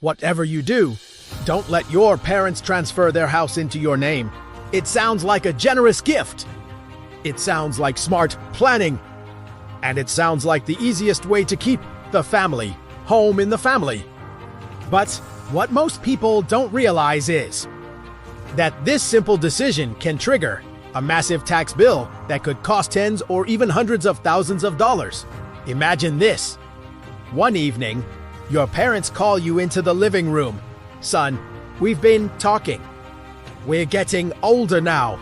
Whatever you do, don't let your parents transfer their house into your name. It sounds like a generous gift. It sounds like smart planning. And it sounds like the easiest way to keep the family home in the family. But what most people don't realize is that this simple decision can trigger a massive tax bill that could cost tens or even hundreds of thousands of dollars. Imagine this. One evening, your parents call you into the living room. Son, we've been talking. We're getting older now.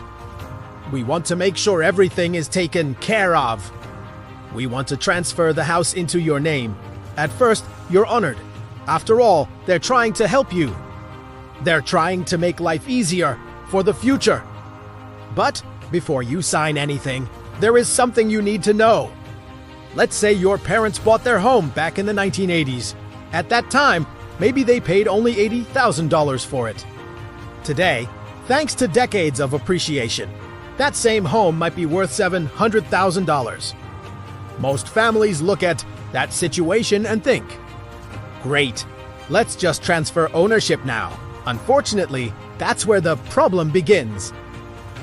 We want to make sure everything is taken care of. We want to transfer the house into your name. At first, you're honored. After all, they're trying to help you. They're trying to make life easier for the future. But before you sign anything, there is something you need to know. Let's say your parents bought their home back in the 1980s. At that time, maybe they paid only $80,000 for it. Today, thanks to decades of appreciation, that same home might be worth $700,000. Most families look at that situation and think, great, let's just transfer ownership now. Unfortunately, that's where the problem begins.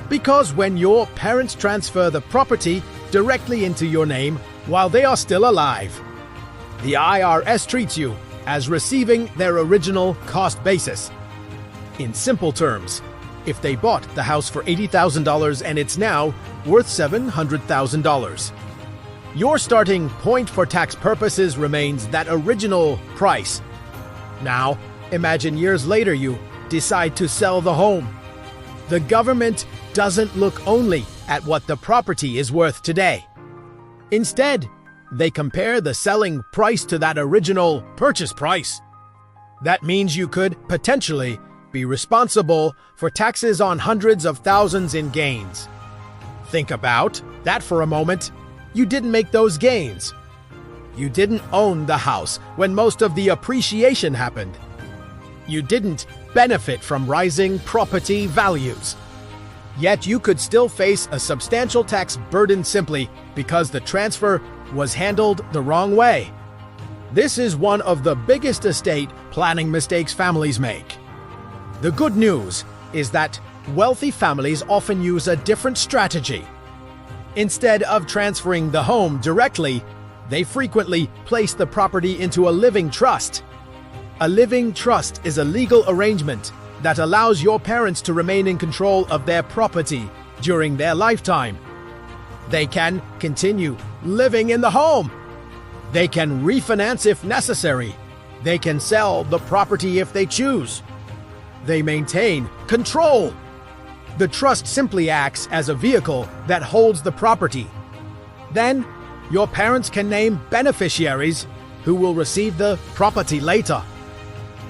Because when your parents transfer the property directly into your name while they are still alive, the IRS treats you as receiving their original cost basis. In simple terms, if they bought the house for $80,000 and it's now worth $700,000, your starting point for tax purposes remains that original price. Now, imagine years later you decide to sell the home. The government doesn't look only at what the property is worth today. Instead, they compare the selling price to that original purchase price. That means you could potentially be responsible for taxes on hundreds of thousands in gains. Think about that for a moment. You didn't make those gains. You didn't own the house when most of the appreciation happened. You didn't benefit from rising property values. Yet you could still face a substantial tax burden simply because the transfer was handled the wrong way. This is one of the biggest estate planning mistakes families make. The good news is that wealthy families often use a different strategy. Instead of transferring the home directly, they frequently place the property into a living trust. A living trust is a legal arrangement that allows your parents to remain in control of their property during their lifetime. They can continue living in the home. They can refinance if necessary. They can sell the property if they choose. They maintain control. The trust simply acts as a vehicle that holds the property. Then, your parents can name beneficiaries who will receive the property later.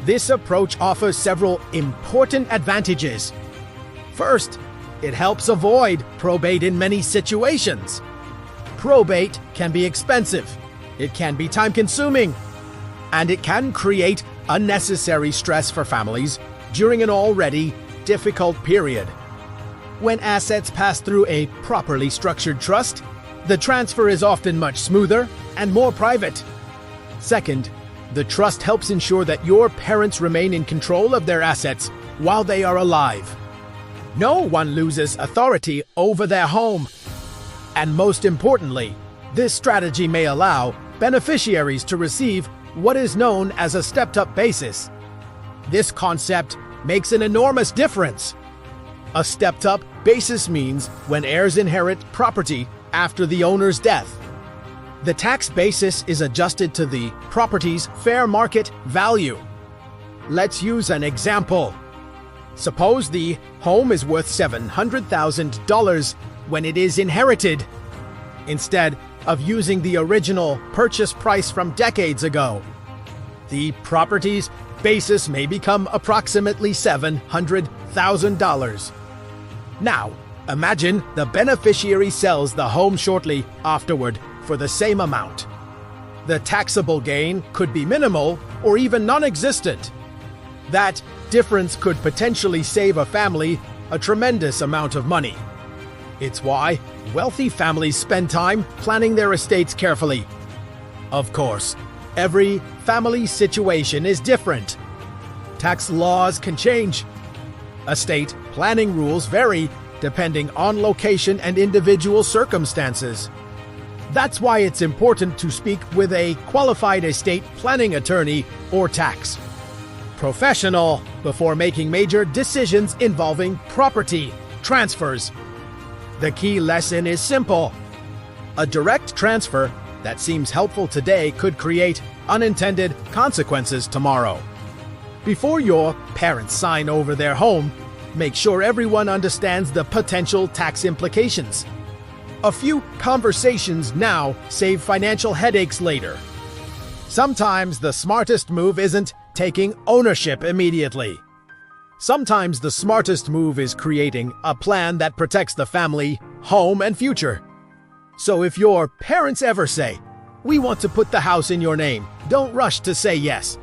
This approach offers several important advantages. First, it helps avoid probate in many situations. Probate can be expensive, it can be time-consuming, and it can create unnecessary stress for families during an already difficult period. When assets pass through a properly structured trust, the transfer is often much smoother and more private. Second, the trust helps ensure that your parents remain in control of their assets while they are alive. No one loses authority over their home. And most importantly, this strategy may allow beneficiaries to receive what is known as a stepped-up basis. This concept makes an enormous difference. A stepped-up basis means when heirs inherit property after the owner's death. The tax basis is adjusted to the property's fair market value. Let's use an example. Suppose the home is worth $700,000 when it is inherited. Instead of using the original purchase price from decades ago, the property's basis may become approximately $700,000. Now, imagine the beneficiary sells the home shortly afterward for the same amount. The taxable gain could be minimal or even non-existent. That difference could potentially save a family a tremendous amount of money. It's why wealthy families spend time planning their estates carefully. Of course, every family situation is different. tax laws can change. Estate planning rules vary depending on location and individual circumstances. That's why it's important to speak with a qualified estate planning attorney or tax professional before making major decisions involving property transfers. The key lesson is simple. A direct transfer that seems helpful today could create unintended consequences tomorrow. Before your parents sign over their home, make sure everyone understands the potential tax implications. A few conversations now save financial headaches later. Sometimes the smartest move isn't taking ownership immediately. Sometimes the smartest move is creating a plan that protects the family, home, and future. So if your parents ever say, "We want to put the house in your name," don't rush to say yes.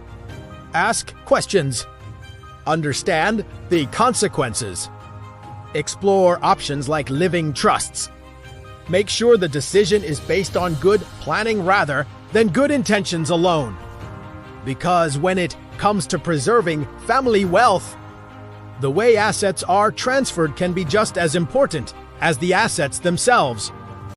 Ask questions. Understand the consequences. Explore options like living trusts. Make sure the decision is based on good planning rather than good intentions alone. Because when it comes to preserving family wealth, the way assets are transferred can be just as important as the assets themselves.